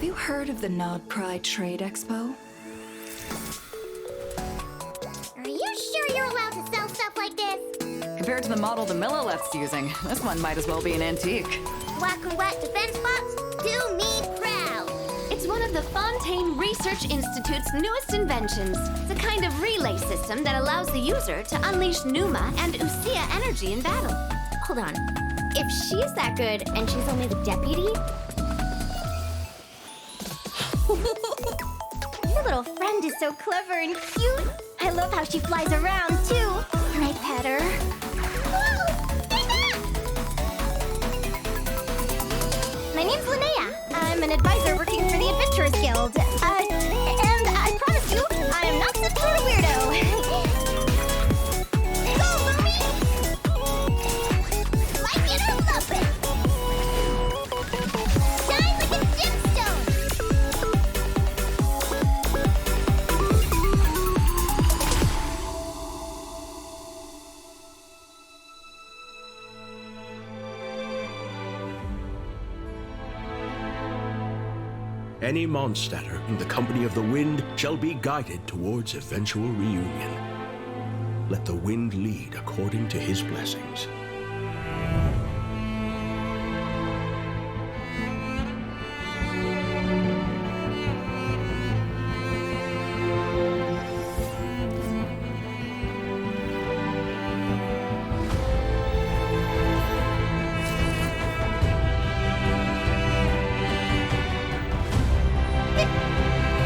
Have you heard of the Nod Pride Trade Expo? Are you sure you're allowed to sell stuff like this? Compared to the model the Millilet's using, this one might as well be an antique. Black and white defense box? Do me proud. It's one of the Fontaine Research Institute's newest inventions. It's a kind of relay system that allows the user to unleash Numa and Usia energy in battle. Hold on. If she's that good and she's only the deputy... Your little friend is so clever and cute. I love how she flies around, too. Can I pet her? Whoa! Stay back! My name's Linnea. I'm an advisor working for the Adventurers Guild. And I promise you, I am not some sort of weirdo. Go, Lumi! Like it or love it! Shine like a gemstone! Any Mondstatter in the company of the wind shall be guided towards eventual reunion. Let the wind lead according to his blessings.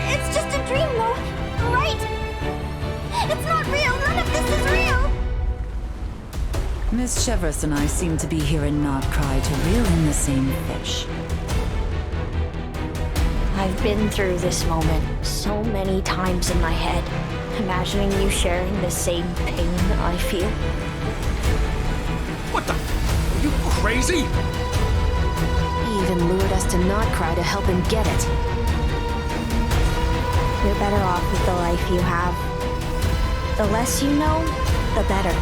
It's just a dream, though, right? It's not real. None of this is real. Miss Chevrolet and I seem to be here in Nodcry to reel in the same fish. I've been through this moment so many times in my head, imagining you sharing the same pain I feel. What the? Are you crazy? He even lured us to Nodcry to help him get it. You're better off with the life you have. The less you know, the better.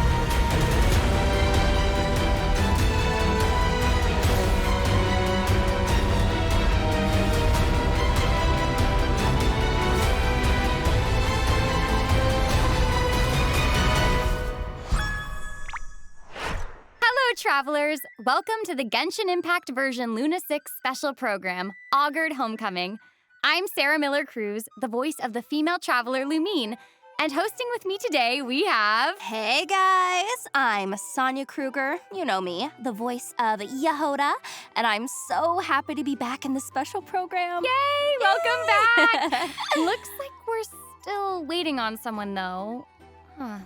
Hello, travelers! Welcome to the Genshin Impact version Luna 6 special program, Augured Homecoming. I'm Sarah Miller-Cruz, the voice of the female traveler Lumine, and hosting with me today we have... Hey guys, I'm Sonia Kruger, you know me, the voice of Yehoda, and I'm so happy to be back in the special program. Yay! Welcome back! Looks like we're still waiting on someone, though. Huh.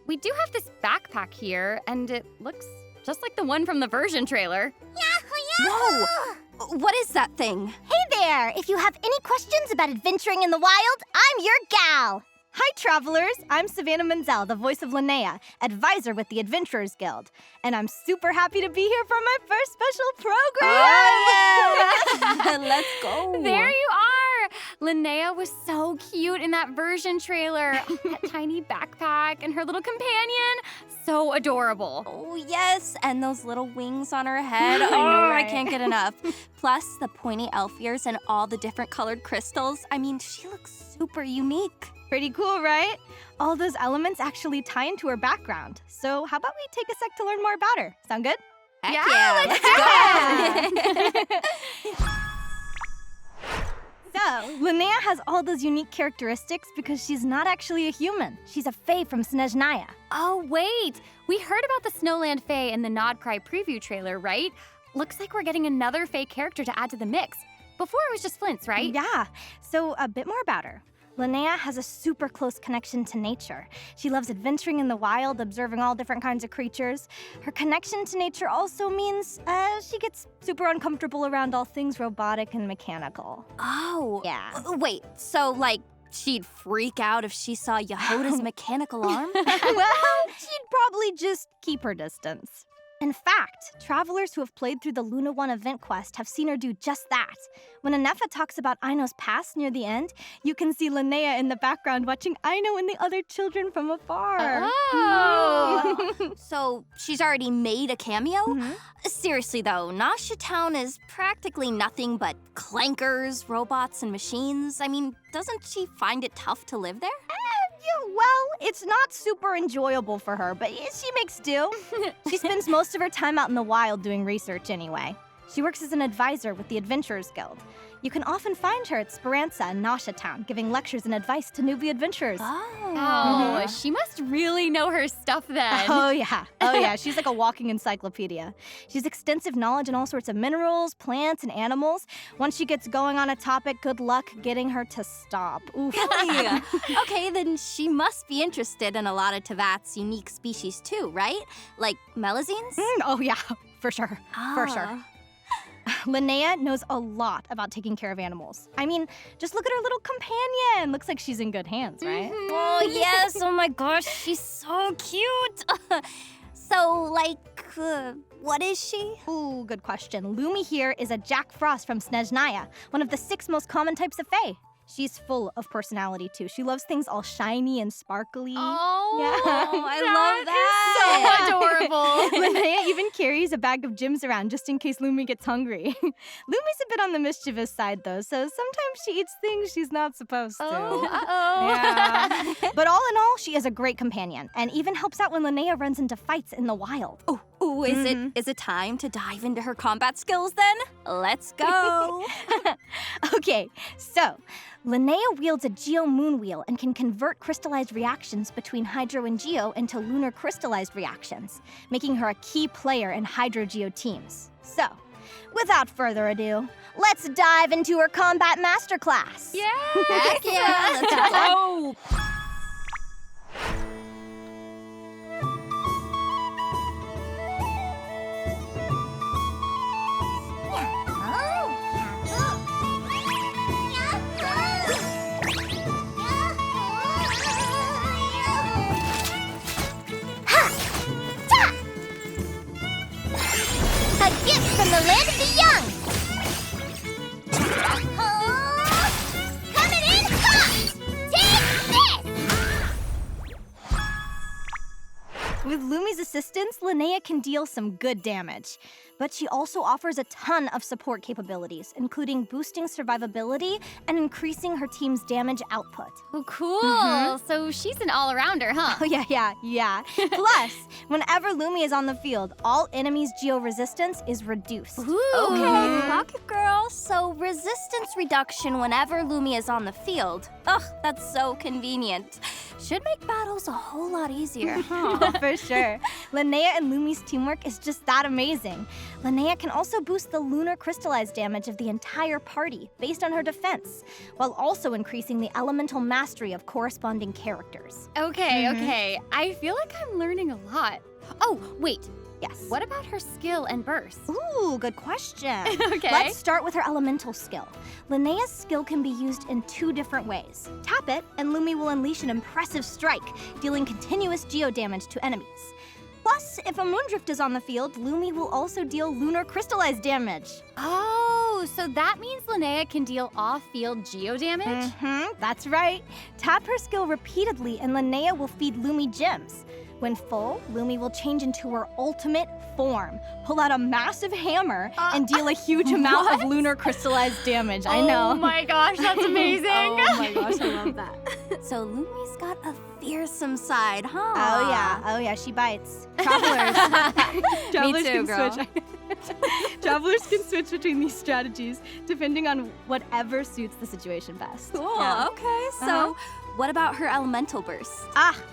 We do have this backpack here, and it looks just like the one from the version trailer. Yahoo! Whoa! What is that thing? Hey there! If you have any questions about adventuring in the wild, I'm your gal! Hi, travelers! I'm Savannah Menzel, the voice of Linnea, advisor with the Adventurers Guild. And I'm super happy to be here for my first special program! Oh, yeah! Let's go! There you are! Linnea was so cute in that version trailer. That tiny backpack and her little companion. So adorable. Oh, yes, and those little wings on her head. I know, I right? can't get enough. Plus, the pointy elf ears and all the different colored crystals. I mean, she looks super unique. Pretty cool, right? All those elements actually tie into her background. So how about we take a sec to learn more about her? Sound good? Heck Yeah, let's go! So, Linnea has all those unique characteristics because she's not actually a human. She's a fae from Snezhnaya. Oh, wait. We heard about the Snowland Fae in the Nodcry preview trailer, right? Looks like we're getting another Fae character to add to the mix. Before it was just Flint's, right? Yeah, so a bit more about her. Linnea has a super close connection to nature. She loves adventuring in the wild, observing all different kinds of creatures. Her connection to nature also means she gets super uncomfortable around all things robotic and mechanical. Oh. Yeah. Wait, so, like, she'd freak out if she saw Yehoda's mechanical arm? Well, she'd probably just keep her distance. In fact, travelers who have played through the Luna 1 event quest have seen her do just that. When Anefa talks about Aino's past near the end, you can see Linnea in the background watching Aino and the other children from afar. Oh! So she's already made a cameo? Seriously though, Nasha Town is practically nothing but clankers, robots, and machines. I mean, doesn't she find it tough to live there? Yeah, well, it's not super enjoyable for her, but she makes do. She spends most of her time out in the wild doing research anyway. She works as an advisor with the Adventurers Guild. You can often find her at Speranza and Nasha Town, giving lectures and advice to newbie adventurers. Oh, she must really know her stuff then. Oh yeah, she's like a walking encyclopedia. She has extensive knowledge in all sorts of minerals, plants, and animals. Once she gets going on a topic, good luck getting her to stop. Oof. Really? Okay, then she must be interested in a lot of Tevat's unique species too, right? Like melazines? Oh yeah, for sure. For sure. Linnea knows a lot about taking care of animals. I mean, just look at her little companion. Looks like she's in good hands, right? Oh, yes. Oh my gosh, she's so cute. So, what is she? Ooh, good question. Lumi here is a Jack Frost from Snezhnaya, one of the 6 most common types of Fae. She's full of personality, too. She loves things all shiny and sparkly. Oh, yeah. I love that. So adorable. Linnea even carries a bag of gems around just in case Lumi gets hungry. Lumi's a bit on the mischievous side, though, so sometimes she eats things she's not supposed to. Uh-oh. Yeah. But all in all, she is a great companion and even helps out when Linnea runs into fights in the wild. Ooh, is it time to dive into her combat skills then? Let's go. Okay, so Linnea wields a Geo Moon Wheel and can convert crystallized reactions between Hydro and Geo into lunar crystallized reactions, making her a key player in Hydro Geo teams. So, without further ado, let's dive into her combat masterclass. Yeah. Heck yeah, let's go. A gift from the land of the young! Coming in hot! Take this! With Lumi's assistance, Linnea can deal some good damage. But she also offers a ton of support capabilities, including boosting survivability and increasing her team's damage output. Oh, cool. So she's an all-arounder, huh? Oh, yeah. Plus, whenever Lumi is on the field, all enemies' geo-resistance is reduced. Ooh. Okay, Pocket Girl. So resistance reduction whenever Lumi is on the field. Ugh, that's so convenient. Should make battles a whole lot easier. For sure. Linnea and Lumi's teamwork is just that amazing. Linnea can also boost the lunar crystallized damage of the entire party based on her defense, while also increasing the elemental mastery of corresponding characters. Okay. I feel like I'm learning a lot. Oh, wait. Yes. What about her skill and burst? Ooh, good question. Okay. Let's start with her elemental skill. Linnea's skill can be used in 2 different ways. Tap it, and Lumi will unleash an impressive strike, dealing continuous geo damage to enemies. Plus, if a Moondrift is on the field, Lumi will also deal lunar crystallized damage. Oh, so that means Linnea can deal off-field geo damage? That's right. Tap her skill repeatedly, and Linnea will feed Lumi gems. When full, Lumi will change into her ultimate form, pull out a massive hammer, and deal a huge amount of lunar crystallized damage. I know. Oh my gosh, that's amazing. Oh my gosh, I love that. So Lumi's got a fearsome side, huh? Oh yeah, she bites. Travelers Me too, girl. Travelers can switch between these strategies depending on whatever suits the situation best. Cool, Yeah. okay. So what about her elemental burst?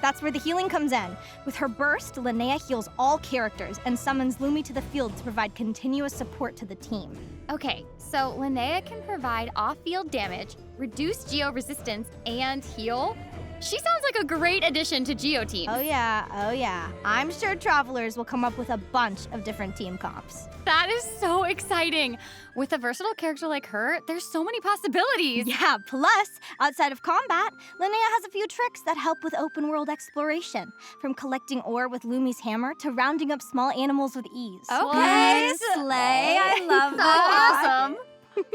That's where the healing comes in. With her burst, Linnea heals all characters and summons Lumi to the field to provide continuous support to the team. Okay, so Linnea can provide off-field damage, reduce geo resistance, and heal. She sounds like a great addition to Geo Team. Oh yeah. I'm sure Travelers will come up with a bunch of different team comps. That is so exciting. With a versatile character like her, there's so many possibilities. Yeah, plus, outside of combat, Linnea has a few tricks that help with open world exploration. From collecting ore with Lumi's hammer to rounding up small animals with ease. Okay, Slay. I love So that. awesome.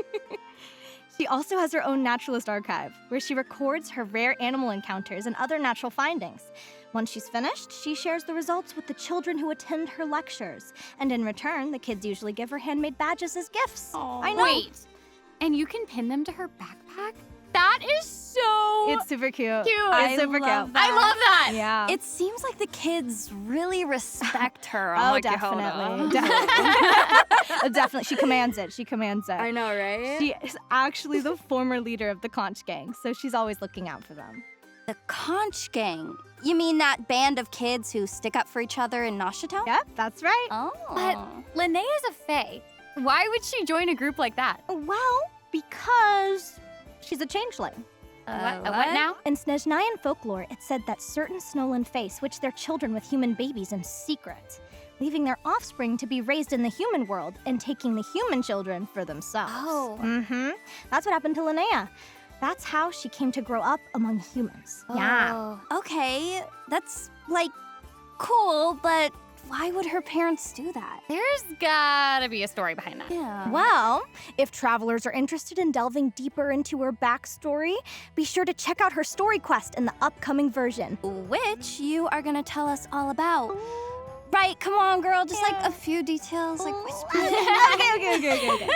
She also has her own naturalist archive, where she records her rare animal encounters and other natural findings. Once she's finished, she shares the results with the children who attend her lectures. And in return, the kids usually give her handmade badges as gifts. I know. Wait, and you can pin them to her backpack? That is so It's super cute. cute. It's super love cute. I love that. Yeah. It seems like the kids really respect her. Oh, definitely. Definitely. She commands it. I know, right? She is actually the former leader of the Conch Gang, so she's always looking out for them. The Conch Gang. You mean that band of kids who stick up for each other in Noshatown? Yep, that's right. Oh. But Linnea's a fae. Why would she join a group like that? Well, because she's a changeling. What now? In Snezhnayan folklore, it said that certain Snowland fae switch their children with human babies in secret, leaving their offspring to be raised in the human world and taking the human children for themselves. Oh. Mm-hmm. That's what happened to Linnea. That's how she came to grow up among humans. Yeah. Okay, that's, like, cool, but why would her parents do that? There's gotta be a story behind that. Yeah. Well, if travelers are interested in delving deeper into her backstory, be sure to check out her story quest in the upcoming version. Which you are gonna tell us all about. Right, come on, girl, just like a few details, like whisper. Okay.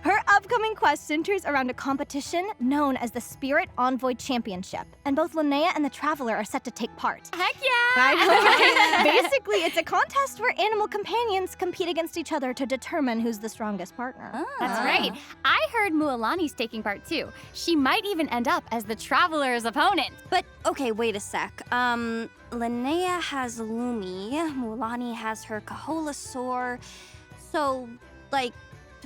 Her upcoming quest centers around a competition known as the Spirit Envoy Championship, and both Linnea and the Traveler are set to take part. Heck yeah! Basically, it's a contest where animal companions compete against each other to determine who's the strongest partner. That's right. I heard Mualani's taking part too. She might even end up as the Traveler's opponent. But, okay, wait a sec. Linnea has Lumi, Mualani has her Kaholasaur. So, like,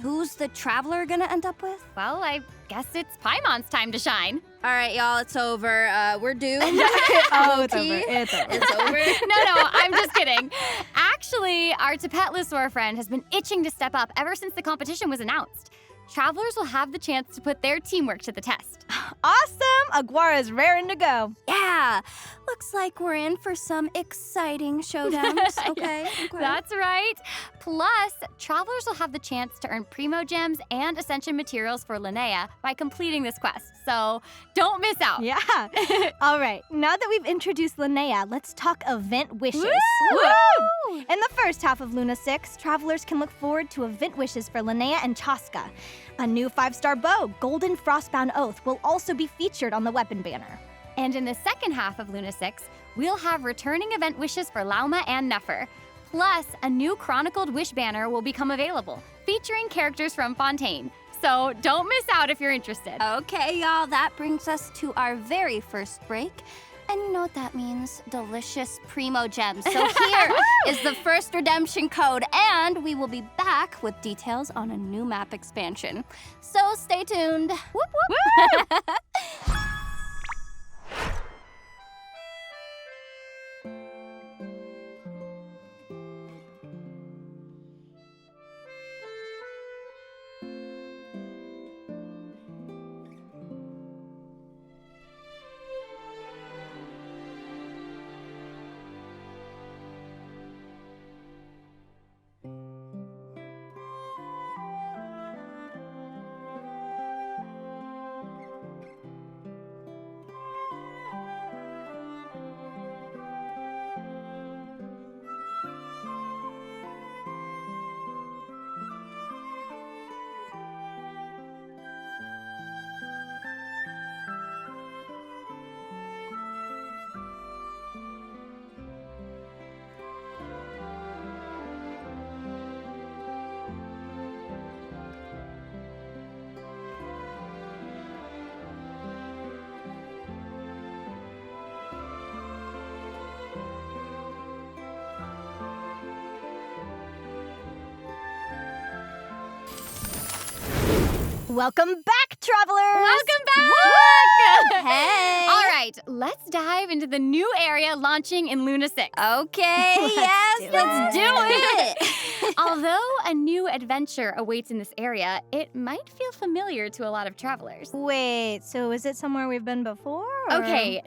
who's the Traveler gonna end up with? Well, I guess it's Paimon's time to shine. All right, y'all, it's over. We're doomed. Oh, it's over. Low-key. It's over. It's over. No, I'm just kidding. Actually, our Tapetlosaur friend has been itching to step up ever since the competition was announced. Travelers will have the chance to put their teamwork to the test. Awesome! Aguara's raring to go. Yeah, looks like we're in for some exciting showdowns. Okay. That's right. Plus, travelers will have the chance to earn Primo Gems and Ascension materials for Linnea by completing this quest. So don't miss out. Yeah. All right, now that we've introduced Linnea, let's talk event wishes. Woo! In the first half of Luna 6, travelers can look forward to event wishes for Linnea and Chaska. A new 5-star bow, Golden Frostbound Oath, will also be featured on the weapon banner. And in the second half of Luna 6, we'll have returning event wishes for Lauma and Nefer. Plus, a new Chronicled Wish banner will become available, featuring characters from Fontaine. So don't miss out if you're interested. Okay, y'all, that brings us to our very first break. And you know what that means? Delicious Primo Gems. So here is the first redemption code, and we will be back with details on a new map expansion. So stay tuned. Whoop, whoop. Welcome back, travelers! Welcome back! Hey! All right, let's let's dive into the new area launching in Luna 6. Okay, yes, let's do it. Although a new adventure awaits in this area, it might feel familiar to a lot of travelers. Wait, so is it somewhere we've been before? or- Okay,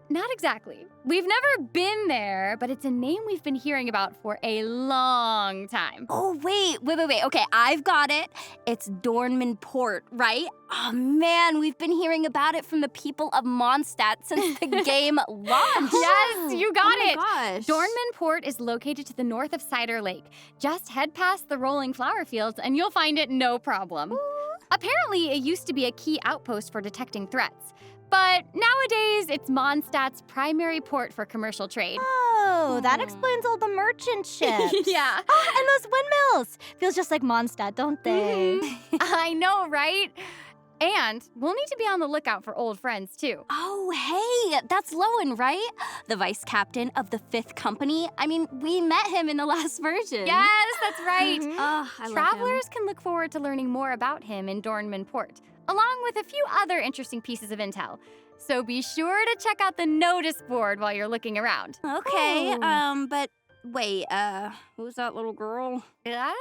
not exactly. We've never been there, but it's a name we've been hearing about for a long time. Oh, wait. Okay, I've got it. It's Dornman Port, right? Oh, man, we've been hearing about it from the people of Mondstadt since the game launched. Yes, you got it. Gosh. Dornman Port is located to the north of Cider Lake. Just head past the rolling flower fields and you'll find it no problem. Apparently, it used to be a key outpost for detecting threats. But nowadays, it's Mondstadt's primary port for commercial trade. Oh, that explains all the merchant ships. Yeah. Oh, and those windmills. Feels just like Mondstadt, don't they? I know, right? And we'll need to be on the lookout for old friends, too. Oh, hey, that's Lowen, right? The vice captain of the 5th Company. I mean, we met him in the last version. Yes, that's right. Oh, I love him. Travelers can look forward to learning more about him in Dornman Port, along with a few other interesting pieces of intel. So be sure to check out the notice board while you're looking around. Okay, but wait, who's that little girl? I don't know.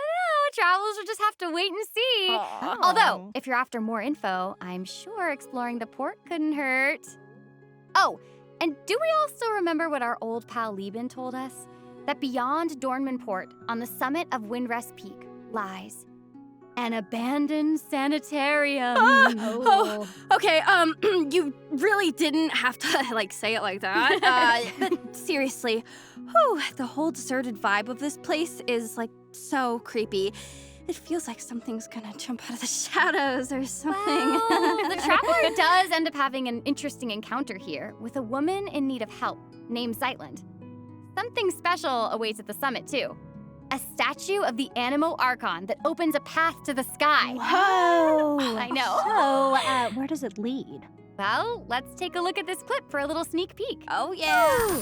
Travelers will just have to wait and see. Although, if you're after more info, I'm sure exploring the port couldn't hurt. Oh, and do we all still remember what our old pal Lieben told us? That beyond Dornman Port, on the summit of Windrest Peak, lies an abandoned sanitarium. Oh, okay, you really didn't have to, say it like that. But seriously, the whole deserted vibe of this place is, so creepy. It feels like something's gonna jump out of the shadows or something. Well, the traveler does end up having an interesting encounter here with a woman in need of help named Zeitland. Something special awaits at the summit, too. A statue of the Animo Archon that opens a path to the sky. Whoa. I know. So, where does it lead? Well, let's take a look at this clip for a little sneak peek. Oh, yeah.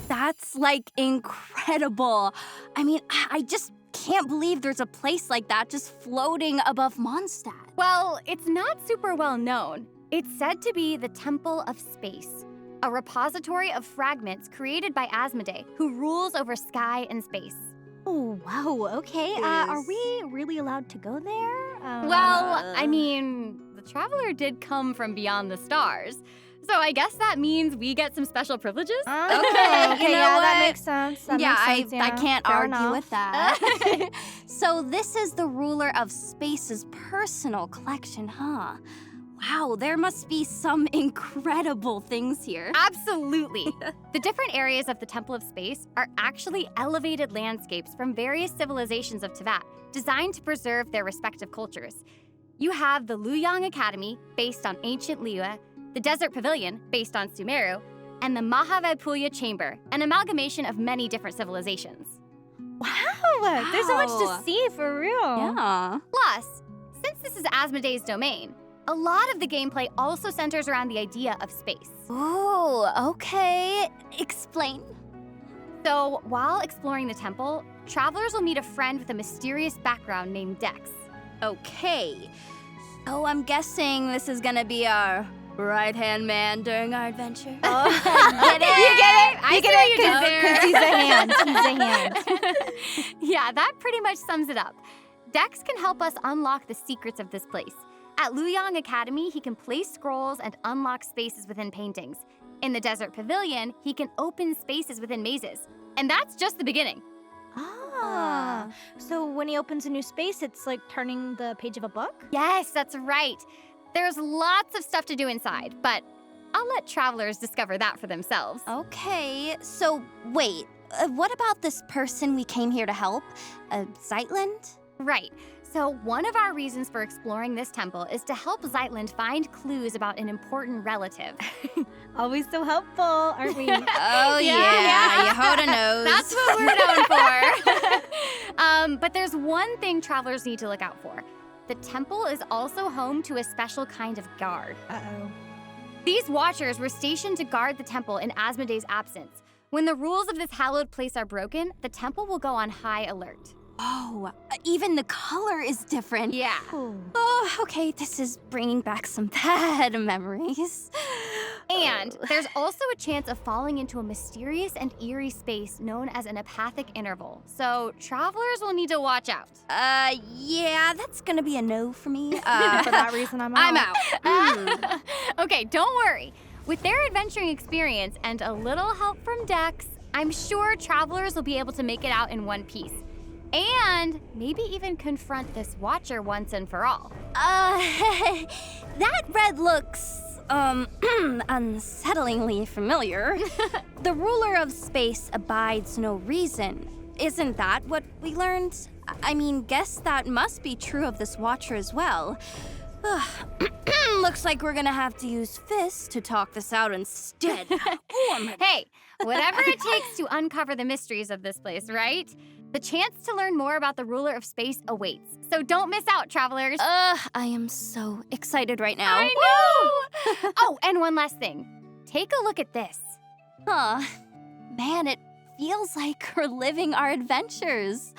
That's, incredible. I mean, I just can't believe there's a place like that just floating above Mondstadt. Well, it's not super well known. It's said to be the Temple of Space, a repository of fragments created by Asmodee, who rules over sky and space. Oh, wow, okay. Are we really allowed to go there? Well, I mean, the traveler did come from beyond the stars. So I guess that means we get some special privileges? Okay, you know that what? makes sense. I can't Fair argue enough. with that. So this is the ruler of Space's personal collection, huh? Wow, there must be some incredible things here. Absolutely. The different areas of the Temple of Space are actually elevated landscapes from various civilizations of Teyvat, designed to preserve their respective cultures. You have the Luyang Academy, based on ancient Liyue, the Desert Pavilion, based on Sumeru, and the Mahavaipulia Chamber, an amalgamation of many different civilizations. Wow, there's so much Wow. to see, for real. Yeah. Plus, since this is Asmodee's domain, a lot of the gameplay also centers around the idea of space. Oh, okay. Explain. So, while exploring the temple, travelers will meet a friend with a mysterious background named Dex. Okay. So I'm guessing this is gonna be our right-hand man during our adventure. Oh, Get it? You get it? I get see what it, you did 'cause- there. 'cause he's a hand. He's a hand. Yeah, that pretty much sums it up. Dex can help us unlock the secrets of this place. At Luyang Academy, he can place scrolls and unlock spaces within paintings. In the Desert Pavilion, he can open spaces within mazes. And that's just the beginning. Ah, so when he opens a new space, it's like turning the page of a book? Yes, that's right. There's lots of stuff to do inside, but I'll let travelers discover that for themselves. Okay, so wait, what about this person we came here to help? Zeitland? Right. So one of our reasons for exploring this temple is to help Zeitland find clues about an important relative. Always so helpful, aren't we? Oh yeah, Yehoda knows. That's what we're known for. But there's one thing travelers need to look out for. The temple is also home to a special kind of guard. Uh-oh. These watchers were stationed to guard the temple in Asmodee's absence. When the rules of this hallowed place are broken, the temple will go on high alert. Oh, even the color is different. Yeah. Oh, okay, this is bringing back some bad memories. And there's also a chance of falling into a mysterious and eerie space known as an apathic interval. So travelers will need to watch out. Yeah, that's gonna be a no for me. For that reason, I'm out. I'm out. Okay, don't worry. With their adventuring experience and a little help from Dex, I'm sure travelers will be able to make it out in one piece. And maybe even confront this watcher once and for all. That red looks, unsettlingly familiar. The ruler of space abides no reason. Isn't that what we learned? I mean, guess that must be true of this watcher as well. Looks like we're gonna have to use fists to talk this out instead. Hey, whatever it takes to uncover the mysteries of this place, right? The chance to learn more about the ruler of space awaits. So don't miss out, travelers. I am so excited right now. I know! Oh, and one last thing. Take a look at this. Huh. Man, it feels like we're living our adventures.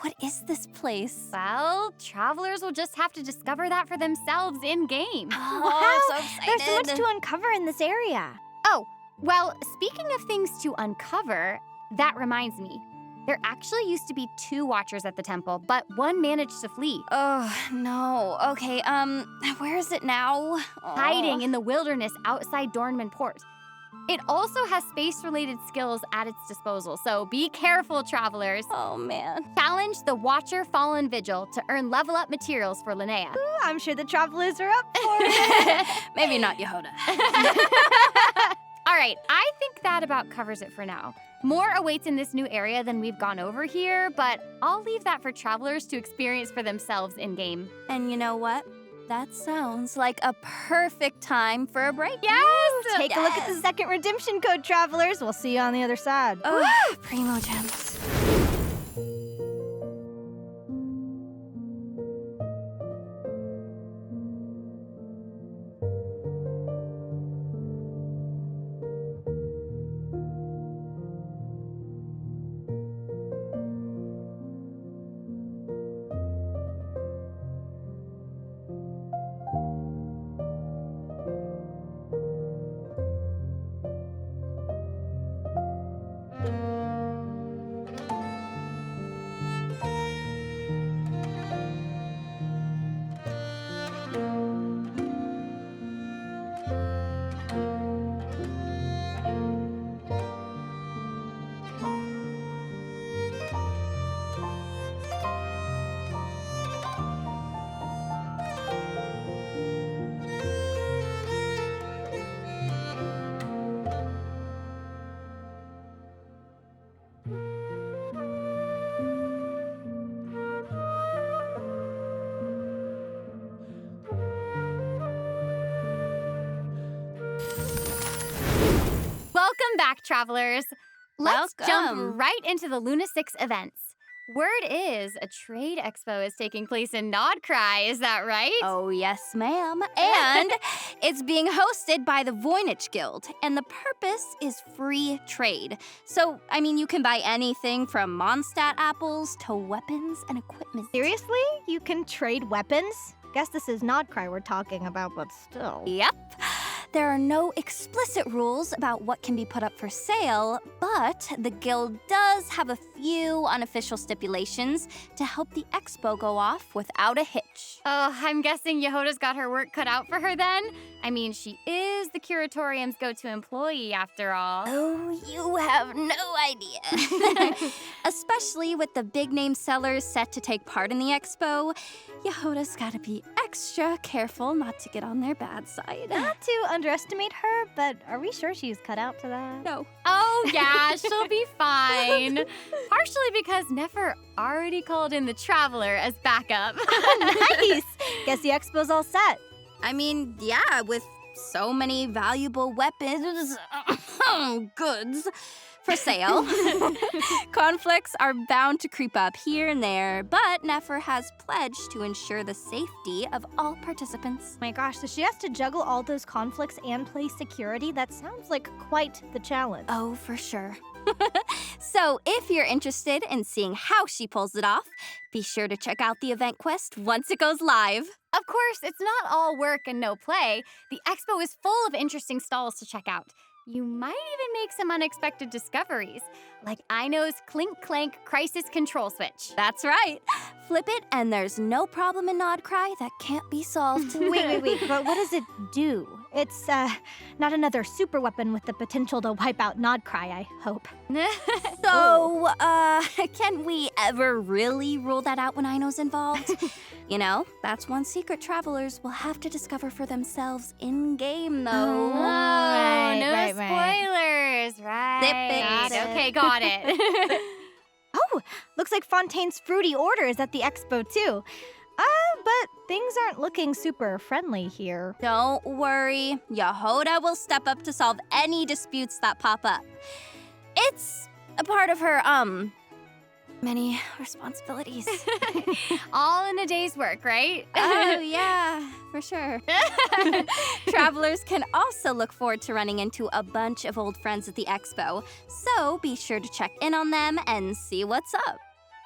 What is this place? Well, travelers will just have to discover that for themselves in-game. Oh, I'm so excited. There's so much to uncover in this area. Oh, well, speaking of things to uncover, that reminds me. There actually used to be 2 watchers at the temple, but one managed to flee. Oh, no. Okay, where is it now? Hiding in the wilderness outside Dornman Port. It also has space-related skills at its disposal, so be careful, travelers. Oh, man. Challenge the Watcher Fallen Vigil to earn level-up materials for Linnea. Ooh, I'm sure the travelers are up for it. Maybe not Yehoda. All right, I think that about covers it for now. More awaits in this new area than we've gone over here, but I'll leave that for travelers to experience for themselves in-game. And you know what? That sounds like a perfect time for a break. Yes! Take a look at the second redemption code, travelers. We'll see you on the other side. Oh, Primo Gems. Welcome back, travelers. Let's Welcome. jump right into the Luna 6 events. Word is a trade expo is taking place in Nodcry, is that right? Oh, yes, ma'am. And it's being hosted by the Voynich Guild, and the purpose is free trade. So, I mean, you can buy anything from Mondstadt apples to weapons and equipment. Seriously? You can trade weapons? Guess this is Nodcry we're talking about, but still. Yep. There are no explicit rules about what can be put up for sale, but the guild does have a few unofficial stipulations to help the expo go off without a hitch. Oh, I'm guessing Yehoda's got her work cut out for her then? I mean, she is the Curatorium's go-to employee after all. Oh, you have no idea. Especially with the big-name sellers set to take part in the expo, Yehoda's gotta be extra careful not to get on their bad side. Not to underestimate her, but are we sure she's cut out for that? No. Oh, yeah, she'll be fine. Partially because Nefer already called in the Traveler as backup. Nice! Guess the expo's all set. I mean, yeah, with so many valuable weapons, goods for sale. Conflicts are bound to creep up here and there, but Nefer has pledged to ensure the safety of all participants. My gosh, so she has to juggle all those conflicts and play security? That sounds like quite the challenge. Oh, for sure. So, if you're interested in seeing how she pulls it off, be sure to check out the event quest once it goes live. Of course, it's not all work and no play. The expo is full of interesting stalls to check out. You might even make some unexpected discoveries, like Aino's Clink Clank Crisis Control Switch. That's right. Flip it, and there's no problem in Nodcry that can't be solved. Wait, but what does it do? It's, not another super weapon with the potential to wipe out Nodcry, I hope. So, can we ever really rule that out when Aino's involved? You know, that's one secret travelers will have to discover for themselves in-game, though. No spoilers, right? Zip it. Okay, got it. Oh, looks like Fontaine's fruity order is at the expo too. But things aren't looking super friendly here. Don't worry, Yehoda will step up to solve any disputes that pop up. It's a part of her, many responsibilities. All in a day's work, right? Oh, yeah, for sure. Travelers can also look forward to running into a bunch of old friends at the expo, so be sure to check in on them and see what's up.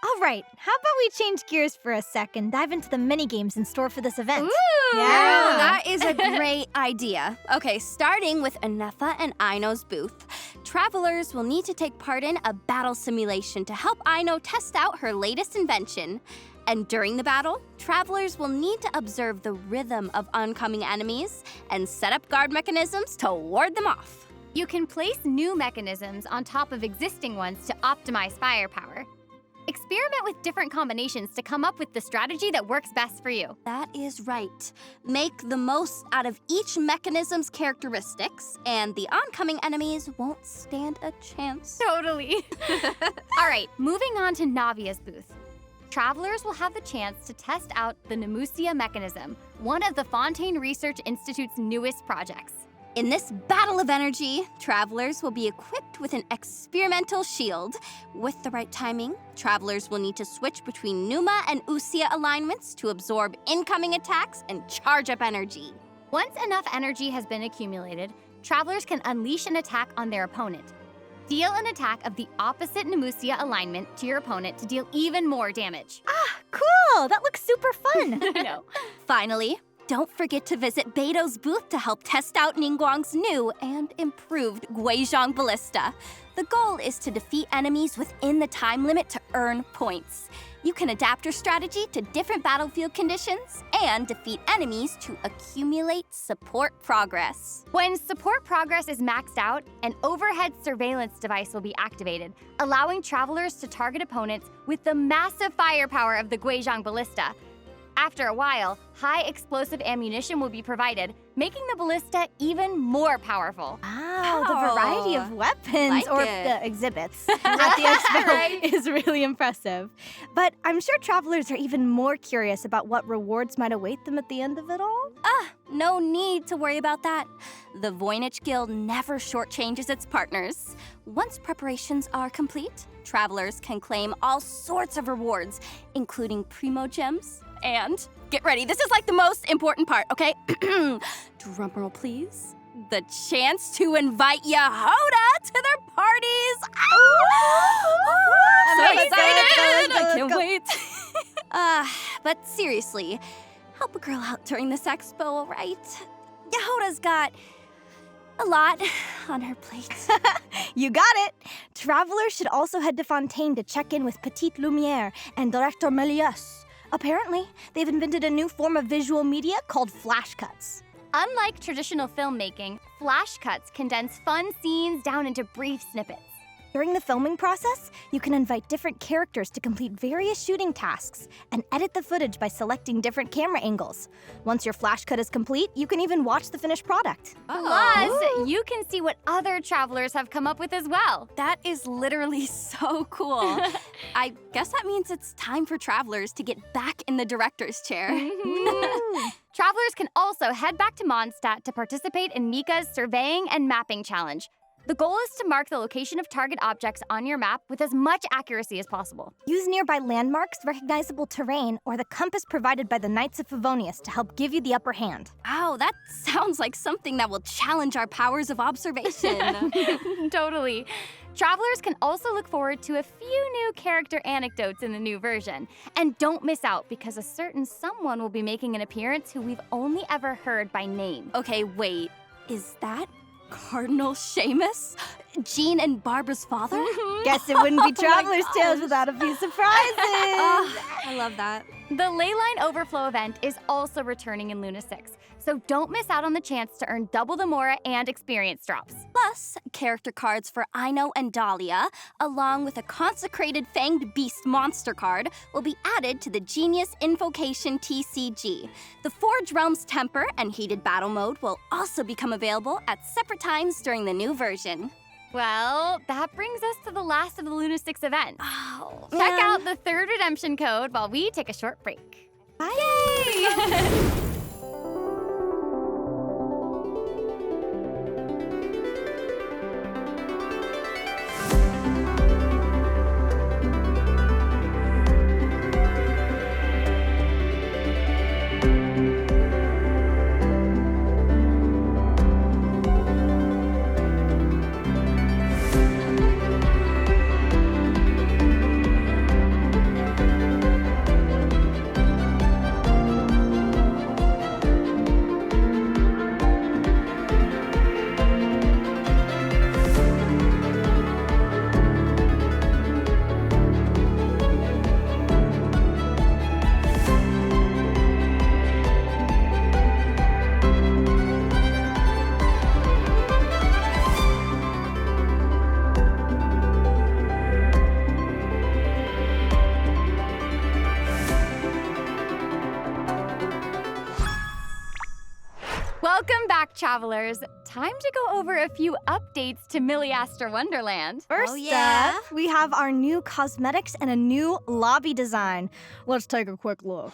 All right, how about we change gears for a sec and dive into the mini games in store for this event? Ooh! Yeah. That is a great idea. Okay, starting with Anefa and Aino's booth, travelers will need to take part in a battle simulation to help Aino test out her latest invention. And during the battle, travelers will need to observe the rhythm of oncoming enemies and set up guard mechanisms to ward them off. You can place new mechanisms on top of existing ones to optimize firepower. Experiment with different combinations to come up with the strategy that works best for you. That is right. Make the most out of each mechanism's characteristics, and the oncoming enemies won't stand a chance. Totally. All right, moving on to Navia's booth. Travelers will have the chance to test out the Nemusia mechanism, one of the Fontaine Research Institute's newest projects. In this battle of energy, travelers will be equipped with an experimental shield. With the right timing, travelers will need to switch between Numa and Usia alignments to absorb incoming attacks and charge up energy. Once enough energy has been accumulated, travelers can unleash an attack on their opponent. Deal an attack of the opposite Nemusia alignment to your opponent to deal even more damage. Ah, cool! That looks super fun. I know. Finally, don't forget to visit Beto's booth to help test out Ningguang's new and improved Guizhong Ballista. The goal is to defeat enemies within the time limit to earn points. You can adapt your strategy to different battlefield conditions and defeat enemies to accumulate support progress. When support progress is maxed out, an overhead surveillance device will be activated, allowing travelers to target opponents with the massive firepower of the Guizhong Ballista. After a while, high explosive ammunition will be provided, making the ballista even more powerful. Wow, the variety of weapons, or the exhibits at the expo Right. is really impressive. But I'm sure travelers are even more curious about what rewards might await them at the end of it all. No need to worry about that. The Voynich Guild never shortchanges its partners. Once preparations are complete, travelers can claim all sorts of rewards, including Primo Gems, and get ready, this is like the most important part, okay? Drumroll, please. The chance to invite Yehoda to their parties. I'm So excited. excited! Let's I can't go. wait. But seriously, help a girl out during this expo, all right? Yehoda's got a lot on her plate. You got it! Travelers should also head to Fontaine to check in with Petite Lumière and Director Méliès. Apparently, they've invented a new form of visual media called flash cuts. Unlike traditional filmmaking, flash cuts condense fun scenes down into brief snippets. During the filming process, you can invite different characters to complete various shooting tasks and edit the footage by selecting different camera angles. Once your flash cut is complete, you can even watch the finished product. Plus, you can see what other travelers have come up with as well. That is literally so cool. I guess that means it's time for travelers to get back in the director's chair. Travelers can also head back to Mondstadt to participate in Mika's Surveying and Mapping Challenge. The goal is to mark the location of target objects on your map with as much accuracy as possible. Use nearby landmarks, recognizable terrain, or the compass provided by the Knights of Favonius to help give you the upper hand. Wow, that sounds like something that will challenge our powers of observation. Totally. Travelers can also look forward to a few new character anecdotes in the new version. And don't miss out, because a certain someone will be making an appearance who we've only ever heard by name. Okay, wait. Is that Cardinal Seamus? Jean and Barbara's father? Guess it wouldn't be Traveler's Tales without a few surprises. I love that. The Leyline Overflow event is also returning in Luna 6, so don't miss out on the chance to earn double the Mora and experience drops. Plus, character cards for Aino and Dahlia, along with a consecrated fanged beast monster card, will be added to the Genius Invocation TCG. The Forge Realms Temper and Heated Battle Mode will also become available at separate times during the new version. Well, that brings us to the last of the Luna 6 events. Oh, Check out the third redemption code while we take a short break. Bye! Yay! Welcome back, travelers. Time to go over a few updates to Milliaster Wonderland. First up, we have our new cosmetics and a new lobby design. Let's take a quick look.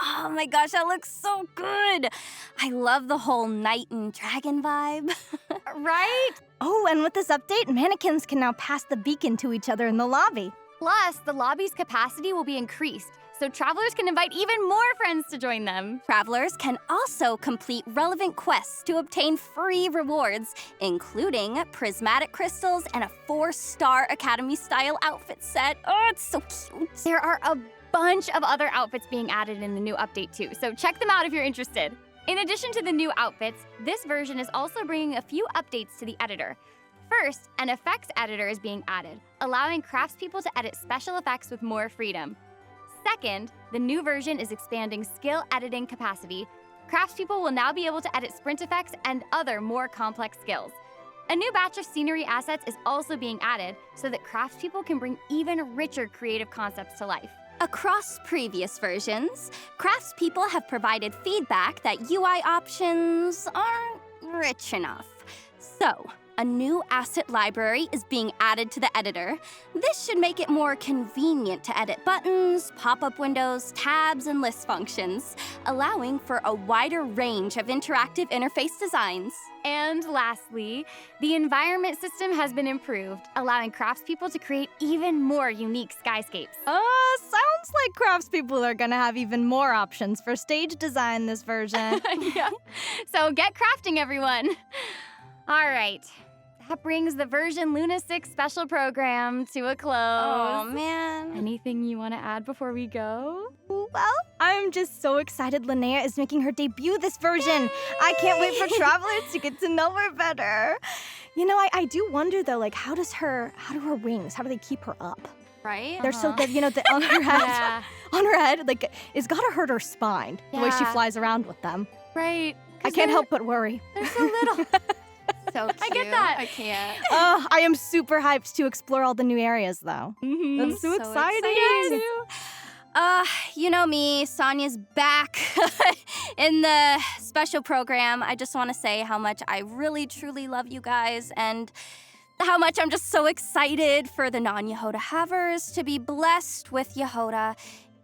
Oh my gosh, that looks so good. I love the whole knight and dragon vibe. Right? Oh, and with this update, mannequins can now pass the beacon to each other in the lobby. Plus, the lobby's capacity will be increased, so travelers can invite even more friends to join them. Travelers can also complete relevant quests to obtain free rewards, including prismatic crystals and a 4-star Academy-style outfit set. Oh, it's so cute. There are a bunch of other outfits being added in the new update too, so check them out if you're interested. In addition to the new outfits, this version is also bringing a few updates to the editor. First, an effects editor is being added, allowing craftspeople to edit special effects with more freedom. Second, the new version is expanding skill editing capacity. Craftspeople will now be able to edit sprint effects and other more complex skills. A new batch of scenery assets is also being added so that craftspeople can bring even richer creative concepts to life. Across previous versions, craftspeople have provided feedback that UI options aren't rich enough. So, a new asset library is being added to the editor. This should make it more convenient to edit buttons, pop-up windows, tabs, and list functions, allowing for a wider range of interactive interface designs. And lastly, the environment system has been improved, allowing craftspeople to create even more unique skyscapes. Sounds like craftspeople are gonna have even more options for stage design this version. Yeah. So get crafting, everyone. All right. That brings the version Luna 6 special program to a close. Oh, man. Anything you want to add before we go? Well, I'm just so excited Linnea is making her debut this version. Yay! I can't wait for travelers to get to know her better. You know, I do wonder though, like how do her wings, how do they keep her up? Right? They're so good, you know, on her head. Yeah. On her head, like it's gotta hurt her spine, the way she flies around with them. Right. I can't help but worry. They're so little. So cute. I get that. I can't. I am super hyped to explore all the new areas though. Mm-hmm. That's so exciting. excited. You know me, Sonia's back in the special program. I just want to say how much I really, truly love you guys and how much I'm just so excited for the non-Yehoda havers to be blessed with Yehoda.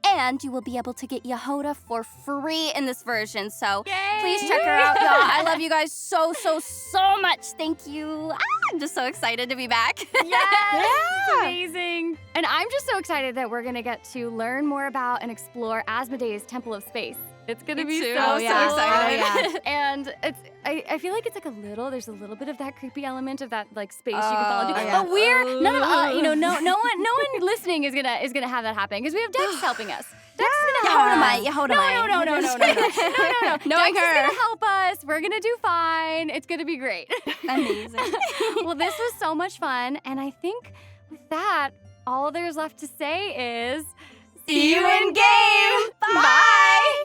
And you will be able to get Yehoda for free in this version. So please check her out, y'all. I love you guys so, so, so much. Thank you. I'm just so excited to be back. Yes! It's amazing. And I'm just so excited that we're going to get to learn more about and explore Asmodee's Temple of Space. It's going to be so excited. Oh, yeah. And I feel like it's like there's a little bit of that creepy element of that like space you can fall into. yeah. But we're none of no one listening is gonna have that happen because we have Dex helping us. Dex is gonna help us. Yehoda No. Knowing Dex her. is gonna help us. We're gonna do fine. It's gonna be great. Amazing. Well, this was so much fun, and I think with that, all there's left to say is See you in game. Bye.